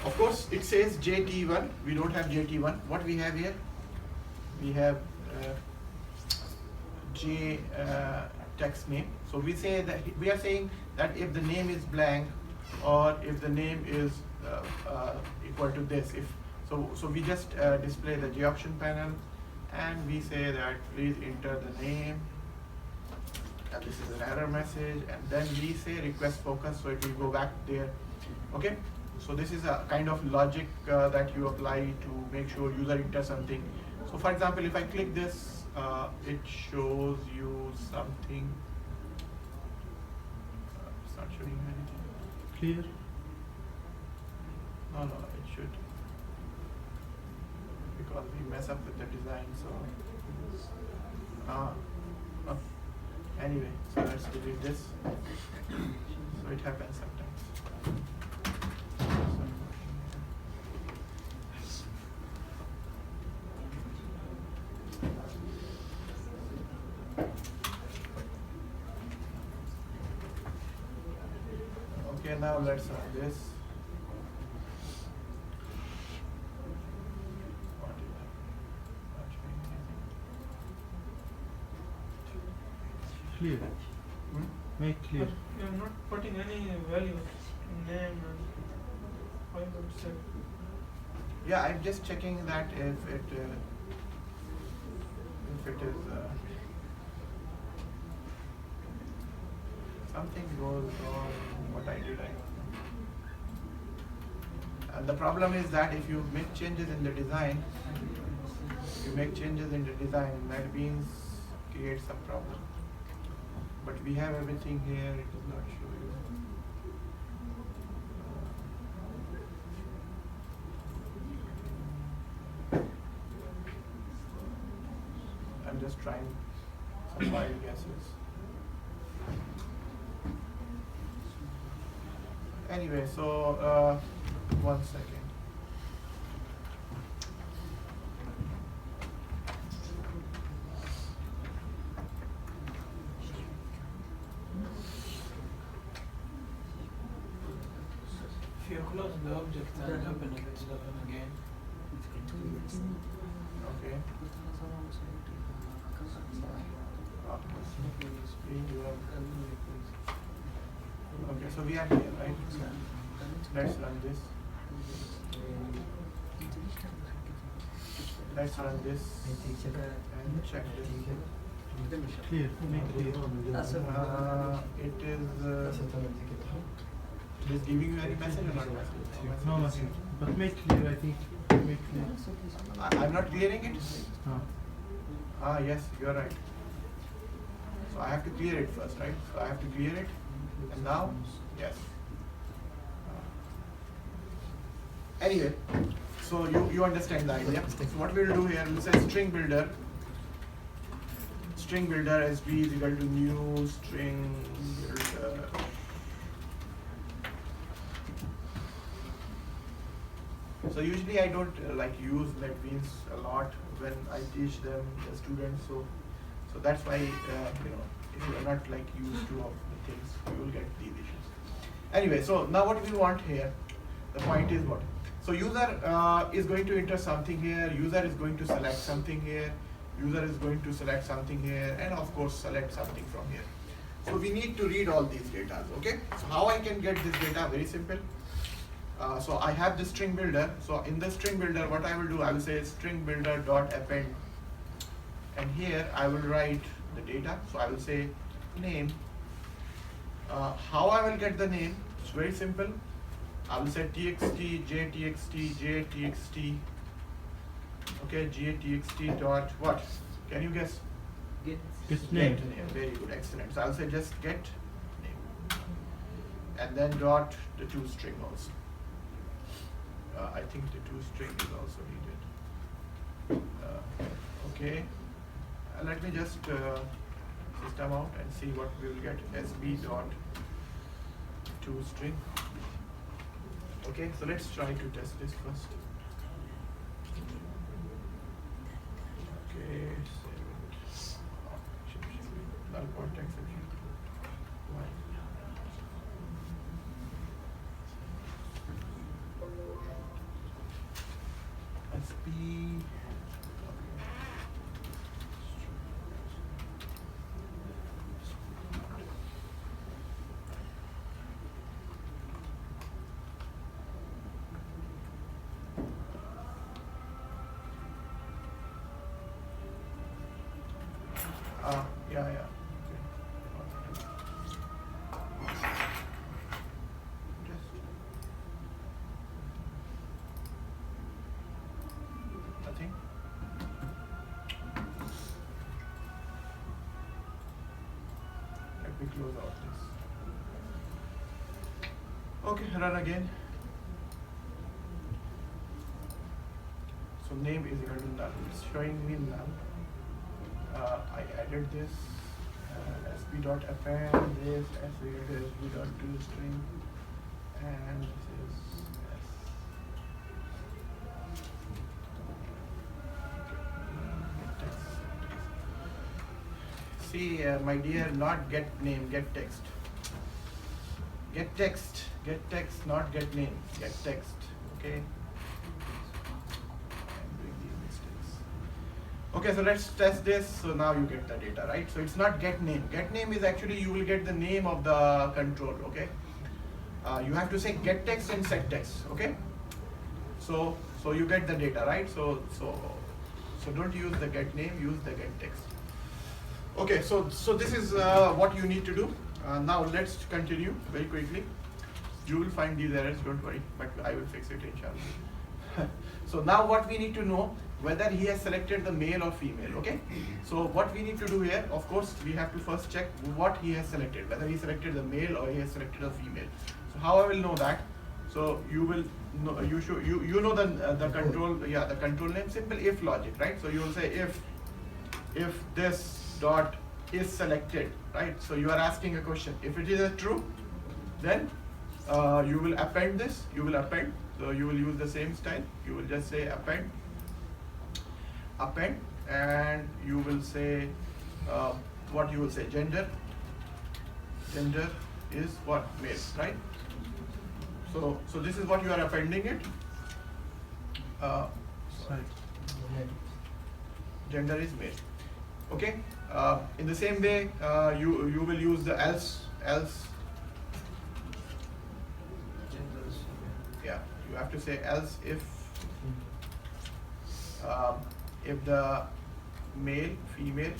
of course, it says JT1. We don't have JT1. What we have here? We have J text name. So we say that we are saying that if the name is blank, or if the name is equal to this, if so we just display the J option panel, and we say that please enter the name. And this is an error message, and then we say request focus, so it will go back there. Okay. So this is a kind of logic that you apply to make sure user enters something. So for example, if I click this, it shows you something. It's not showing anything. Clear? No, it should. Because we mess up with the design, so. Oh. Anyway, so let's delete this. So it happens sometimes. Okay, now let's run this. What is that? Not showing anything. Clear. Hmm? Make clear. But you're not putting any values, name and 5.7. Yeah, I'm just checking that if it is something goes wrong. What I did, and the problem is that if you make changes in the design, Netbeans creates some problem. But we have everything here. It does not show you. I'm just trying some wild guesses. Anyway, so 1 second. If you close the object and open it again, Okay. Okay, so we are here, right? Let's run this. Let's run this and check this. Clear. Make clear. It is giving you any message or not message? No message. But make clear, I think. Make clear. I'm not clearing it? No. Yes, you're right. So I have to clear it first, right? So I have to clear it. And now, yes. Anyway, so you understand the idea. So what we'll do here, we'll say string builder. String builder SB is equal to new string builder. So usually I don't use Netbeans a lot when I teach them the students. So that's why if you are not used to of the things, you will get these issues. Anyway, so now what we want here, the point is what? So user is going to enter something here. User is going to select something here. User is going to select something here, and of course select something from here. So we need to read all these data. Okay. So how I can get this data? Very simple. So I have the string builder. So in the string builder, what I will do, I will say string builder dot append, and here I will write the data. So I will say name. How I will get the name? It's very simple. I will say txt, jtxt. Okay, jtxt dot what? Can you guess? Get Get name. name. Very good, excellent. So I'll say just get name, and then dot the toString also. I think the toString is also needed. Okay, let me just system out and see what we will get. SB dot toString. Okay, so let's try to test this first. Okay, null point exception. Why? SB. Yeah. Okay. Nothing. Let me close out this. Okay, run again. So name is equal to null. It's showing me null. I added this sp dot append this as equal to sp dot toString, and this is see, my dear, not get name, get text. Get text, not get name, get text. Okay. I'm doing these mistakes. Okay, so let's test this. So now you get the data, right? So it's not get name. Get name is actually you will get the name of the control. Okay. You have to say get text and set text. Okay. So you get the data, right? So don't use the get name. Use the get text. Okay. So this is what you need to do. Now let's continue very quickly. You will find these errors, don't worry, but I will fix it inshallah. So now what we need to know, whether he has selected the male or female, okay? So what we need to do here, of course, we have to first check what he has selected, whether he selected the male or he has selected a female. So how I will know that? So you will know, you know the control, yeah, the control name, simple if logic, right? So you will say if this dot is selected, right? So you are asking a question. If it is a true, then you will append this. You will append. So you will use the same style. You will just say append, and you will say what you will say. Gender is what? Male, right? So this is what you are appending it. Gender is male. Okay. In the same way, you will use the else. Yeah, you have to say else if the male, female,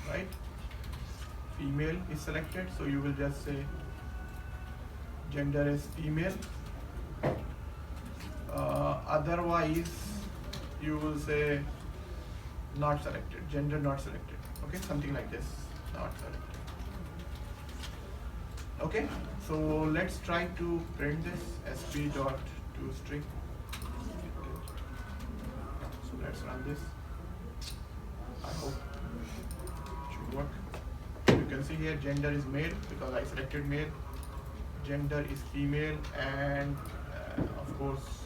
right? Female is selected, so you will just say gender is female. Otherwise, you will say not selected, gender not selected. Okay, something like this, not selected. Okay, so let's try to print this sp dot toString. So let's run this. I hope it should work. You can see here gender is male because I selected male. Gender is female, and of course,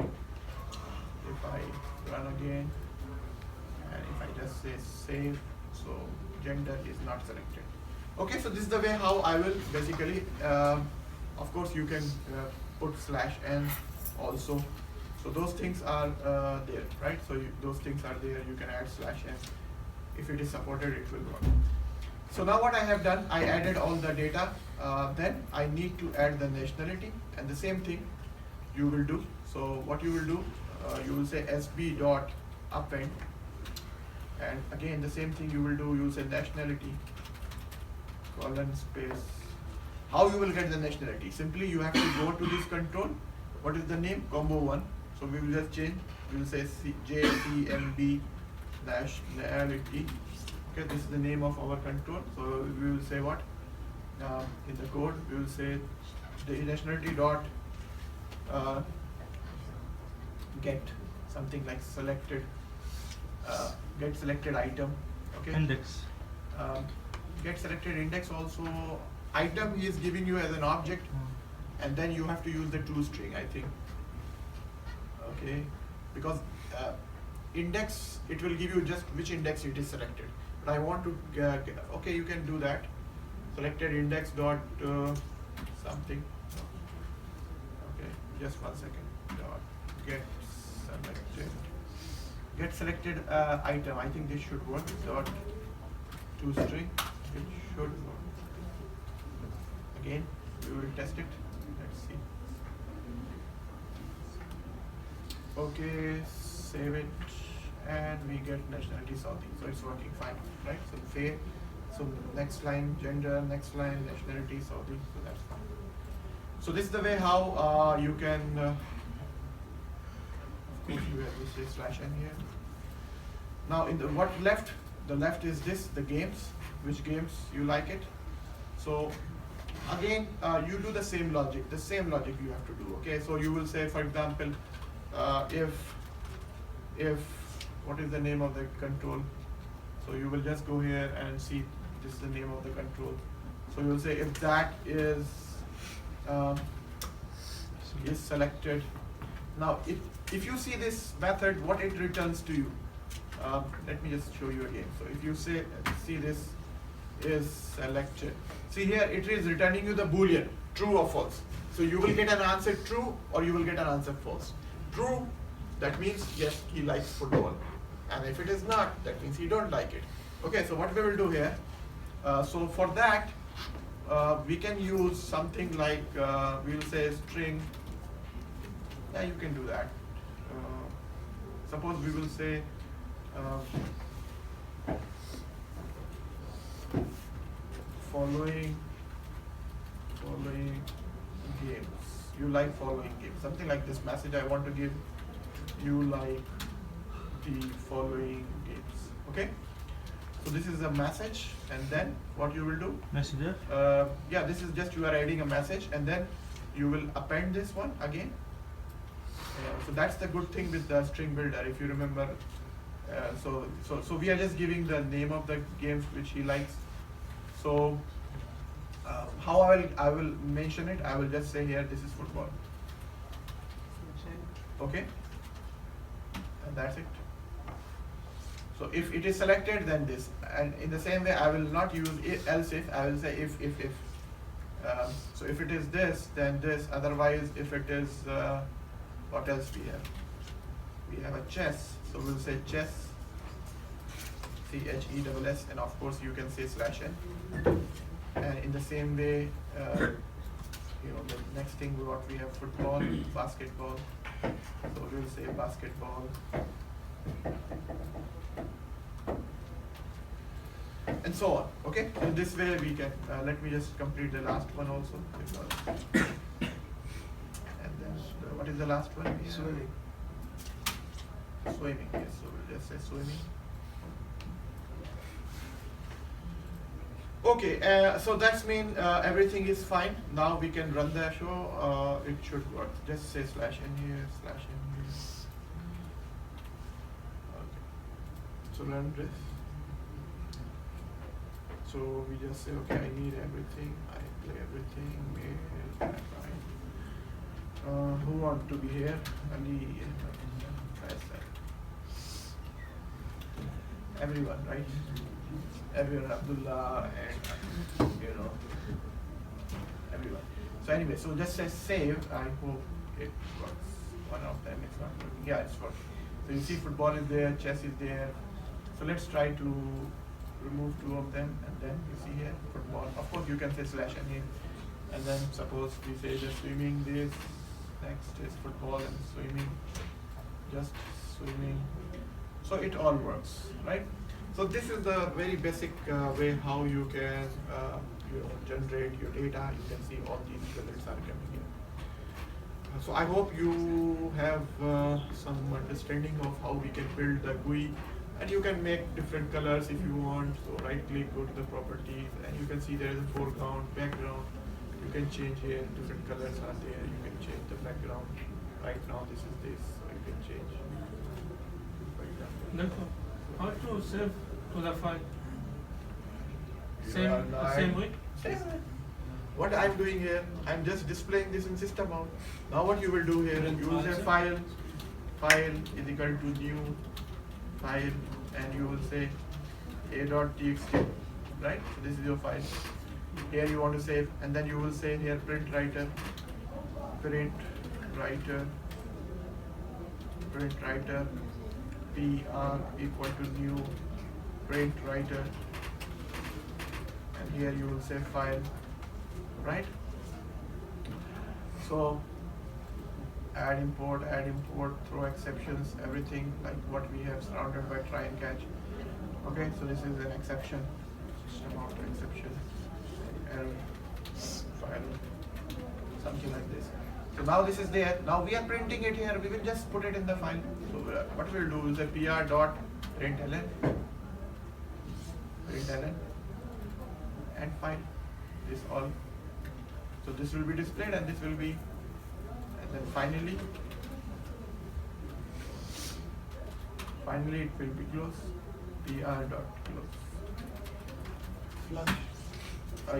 if I run again and if I just say save, so gender is not selected. Okay, so this is the way how I will basically, of course you can put /n also. So those things are there, right? So those things are there, you can add /n. If it is supported, it will work. So now what I have done, I added all the data, then I need to add the nationality, and the same thing you will do. So what you will do, you will say sb dot append, and again the same thing you will do, you will say nationality, colon space. How you will get the nationality? Simply you have to go to this control. What is the name? Combo 1. So we will just change. We will say JCMB nationality. Okay, this is the name of our control. So we will say what? In the code, we will say the nationality dot get something like selected, get selected item. Okay. Index. Get selected index also. Item he is giving you as an object, and then you have to use the toString, I think. Okay, because index, it will give you just which index it is selected. But I want to okay, you can do that. Selected index dot something. Okay, just 1 second. Dot get selected item. I think this should work. Dot toString. It should work. Again, we will test it. Let's see. Okay, save it, and we get nationality Saudi. So it's working fine, right? So fair. So next line gender, next line nationality Saudi. So that's fine. So this is the way how you can. Of course, you have to say /n here. Now, in the what left? The left is this, the games. Which games you like it? So again, you do the same logic. The same logic you have to do. Okay, so you will say, for example, if if, what is the name of the control? So you will just go here and see this is the name of the control. So you will say if that is selected. Now if you see this method, what it returns to you. Let me just show you again. So if you see this is selected. See here it is returning you the boolean, true or false. So you will get an answer true or you will get an answer false. True, that means yes, he likes football. And if it is not, that means he don't like it. Okay, so what we will do here, so for that, we can use something like, we'll say string, yeah, you can do that. Suppose we will say, following games. You like following games. Something like this message I want to give. You like the following games. Okay? So this is a message, and then what you will do? Messenger? Yeah, this is just you are adding a message, and then you will append this one again. So that's the good thing with the string builder, if you remember. So we are just giving the name of the games which he likes. So how I will mention it, I will just say here this is football. Okay, and that's it. So if it is selected, then this, and in the same way I will not use else if, I will say if. So if it is this, then this. Otherwise, if it is what else we have? We have a chess, so we'll say chess, CHESS, and of course you can say /n. And in the same way, the next thing what we have, football, basketball. So we'll say basketball. And so on. Okay. In this way we can. Let me just complete the last one also. And then what is the last one? Swimming. Swimming. Yes. So we'll just say swimming. Okay, so that's mean everything is fine. Now we can run the show. It should work. Just say /n here, /n here. Okay. So run this. So we just say, okay, I need everything. I play everything. Mail, right. Who want to be here? Ali. Everyone, right? Everyone, Abdullah, and everyone. So anyway, so just say save. I hope it works. One of them is not working. Yeah, it's working. So you see, football is there, chess is there. So let's try to remove two of them, and then you see here football. Of course, you can say /n here, and then suppose we say just swimming. This next is football and swimming. Just swimming. So it all works, right? So this is the very basic way how you can generate your data. You can see all these results are coming in. So I hope you have some understanding of how we can build the GUI, and you can make different colors if you want. So right click, go to the properties, and you can see there is a foreground, background. You can change here, different colors are there. You can change the background. Right now this is this, so you can change. How to save to the file? You are not- Same way? Same way. What I'm doing here, I'm just displaying this in system out. Now what you will do here, you will say file is equal to new file, and you will say a.txt, right? So this is your file. Here you want to save, and then you will say here print writer, PR equal to new print writer, and here you will say file, right? So add import, throw exceptions, everything like what we have surrounded by try and catch. Okay, so this is an exception, system out exception, error, file, something like this. So now this is there. Now we are printing it here. We will just put it in the file. So what we'll do is a pr.println, and file. This all. So this will be displayed, and this will be, and then finally finally it will be close. Pr.close. Flush.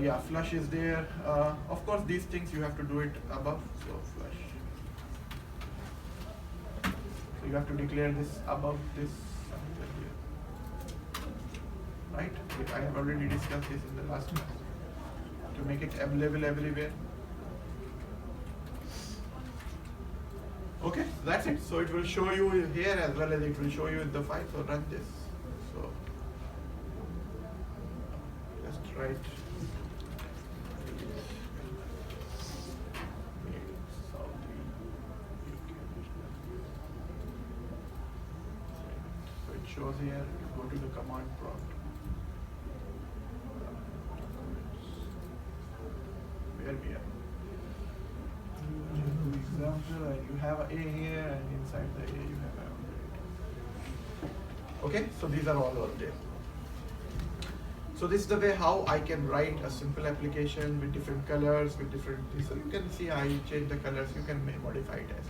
Yeah, flush is there. Of course, these things you have to do it above. So flush. So you have to declare this above this somewhere here. Right? I have already discussed this in the last class. To make it available everywhere. Okay, that's it. So it will show you here as well as it will show you in the file. So run this. So just write. So it shows here. You go to the command prompt. Where we are. Example, and you have a A here, and inside the A you have a. Okay, so these are all there. So this is the way how I can write a simple application with different colors, with different. So you can see I change the colors. You can modify it as.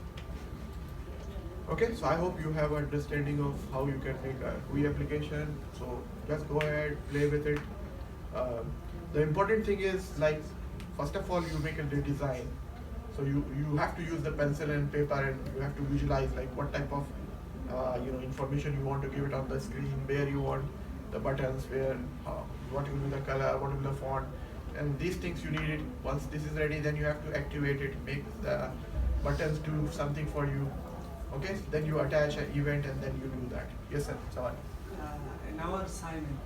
Okay, so I hope you have an understanding of how you can make a GUI application. So just go ahead, play with it. The important thing is, like, first of all, you make a design. So you have to use the pencil and paper, and you have to visualize like what type of information you want to give it on the screen, where you want the buttons, where what will be the color, what will be the font, and these things you need it. Once this is ready, then you have to activate it, make the buttons do something for you. Okay, then you attach an event and then you do that. Yes, sir. Sorry. In our assignment,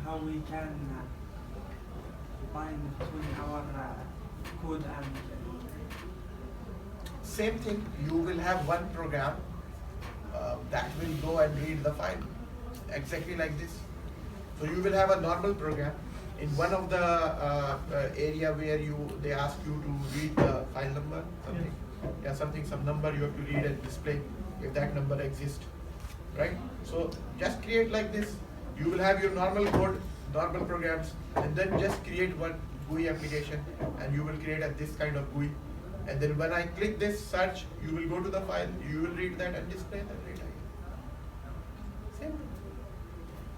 how we can bind between our code and same thing. You will have one program that will go and read the file, exactly like this. So you will have a normal program. In one of the area where they ask you to read the file number, something. Yeah, some number you have to read and display if that number exists, right? So just create like this. You will have your normal code, normal programs, and then just create one GUI application, and you will create this kind of GUI. And then when I click this search, you will go to the file, you will read that and display that data. Same.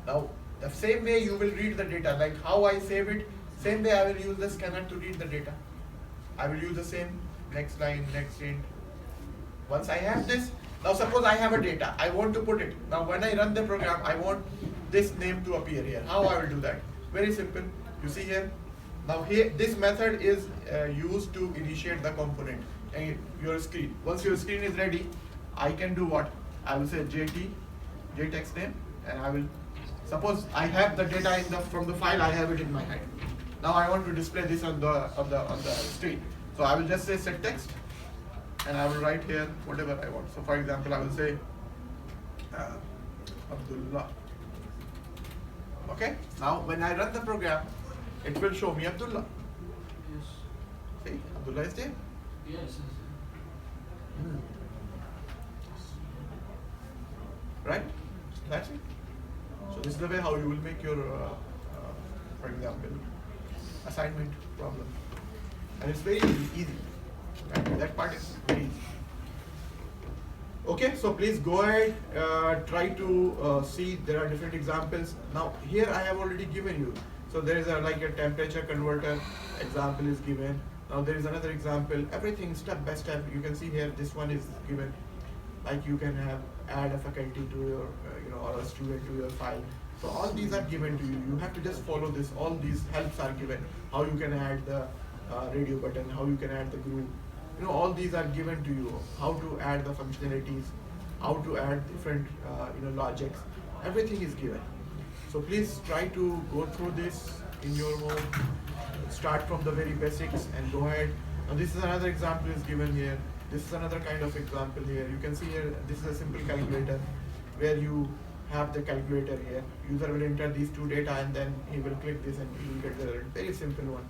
Now, the same way you will read the data, like how I save it, same way I will use the scanner to read the data. I will use the same. Next line, next int. Once I have this, now suppose I have a data, I want to put it. Now when I run the program, I want this name to appear here. How I will do that? Very simple. You see here. Now here, this method is used to initiate the component and your screen. Once your screen is ready, I can do what? I will say JText name, and I will suppose I have the data from the file. I have it in my hand. Now I want to display this on the screen. So I will just say set text, and I will write here whatever I want. So for example, I will say Abdullah. Okay. Now when I run the program, it will show me Abdullah. yes, See, Abdullah is there. yes, Right? That's it. So this is the way how you will make your, for example, assignment problem. And it's very easy. Right? That part is very easy. Okay, so please go ahead, try to see there are different examples. Now here I have already given you. So there is like a temperature converter example is given. Now there is another example. Everything step by step. You can see here this one is given. Like you can add a faculty to your, or a student to your file. So all these are given to you. You have to just follow this. All these helps are given. How you can add the radio button, how you can add the group. All these are given to you. How to add the functionalities, how to add different, logics. Everything is given. So please try to go through this in your home. Start from the very basics and go ahead. Now this is another example is given here. This is another kind of example here. You can see here, this is a simple calculator where you have the calculator here. User will enter these two data and then he will click this and he will get the result. Very simple one.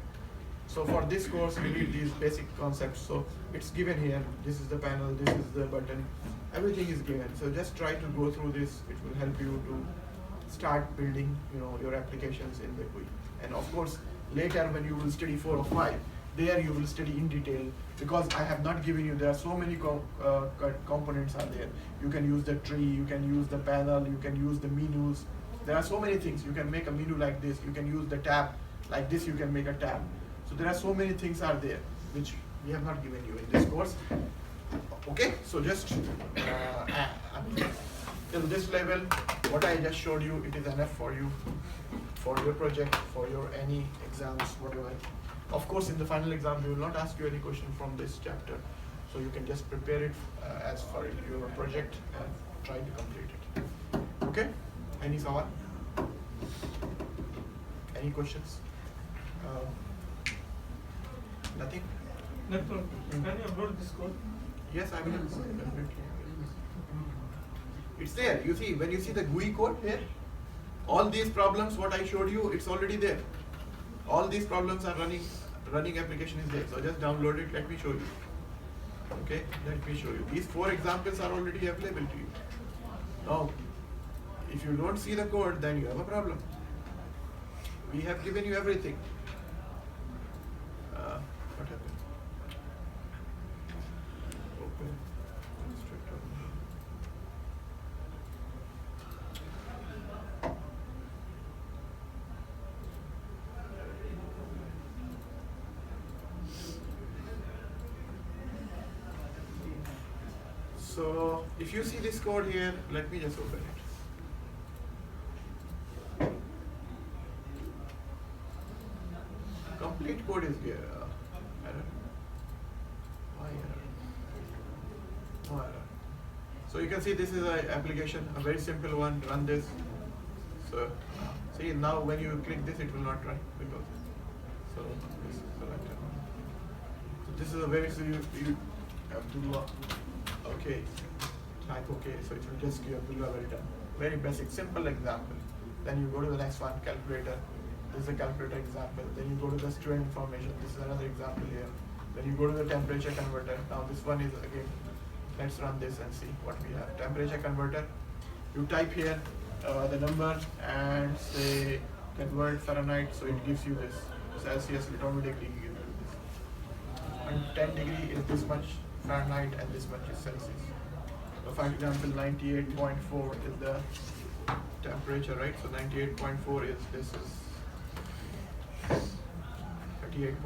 So for this course, we need these basic concepts. So it's given here. This is the panel, this is the button. Everything is given. So just try to go through this. It will help you to start building, your applications in the GUI. And of course, later when you will study 4 or 5, there you will study in detail because I have not given you, there are so many components are there. You can use the tree, you can use the panel, you can use the menus. There are so many things. You can make a menu like this, you can use the tab, like this you can make a tab. So there are so many things are there, which we have not given you in this course. Okay, so just till this level, what I just showed you, it is enough for you, for your project, for your any exams, whatever. Of course, in the final exam, we will not ask you any question from this chapter, so you can just prepare it as for your project and try to complete it. Okay? Any sawal? Any questions? Nothing? Doctor, can you upload this code? Yes, I will. It's there. You see, when you see the GUI code here, all these problems, what I showed you, it's already there. All these problems are running application is there. So just download it. Let me show you. Okay, let me show you. These 4 examples are already available to you. Now, if you don't see the code, then you have a problem. We have given you everything. What happened? Open. Constructor. So if you see this code here, let me just open it. Complete code is here. Error. Why error? No error. So you can see this is an application, a very simple one. Run this. So see now when you click this, it will not run because so this is selected. So this is a very you have to okay, type okay. So it will just give Abdullah very done. Very basic, simple example. Then you go to the next one, calculator. This is a calculator example. Then you go to the student information. This is another example here. Then you go to the temperature converter. Now this one is again, let's run this and see what we have. Temperature converter. You type here the number and say convert Fahrenheit, so it gives you this. Celsius will automatically give you this. And 10 degree is this much Fahrenheit and this much is Celsius. So for example, 98.4 is the temperature, right? So 98.4 is this is 38.96.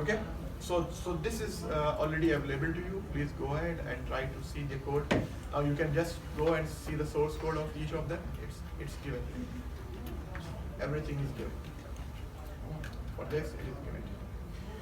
Okay, so this is already available to you. Please go ahead and try to see the code. Now you can just go and see the source code of each of them. It's given. Everything is given. For this, it is given.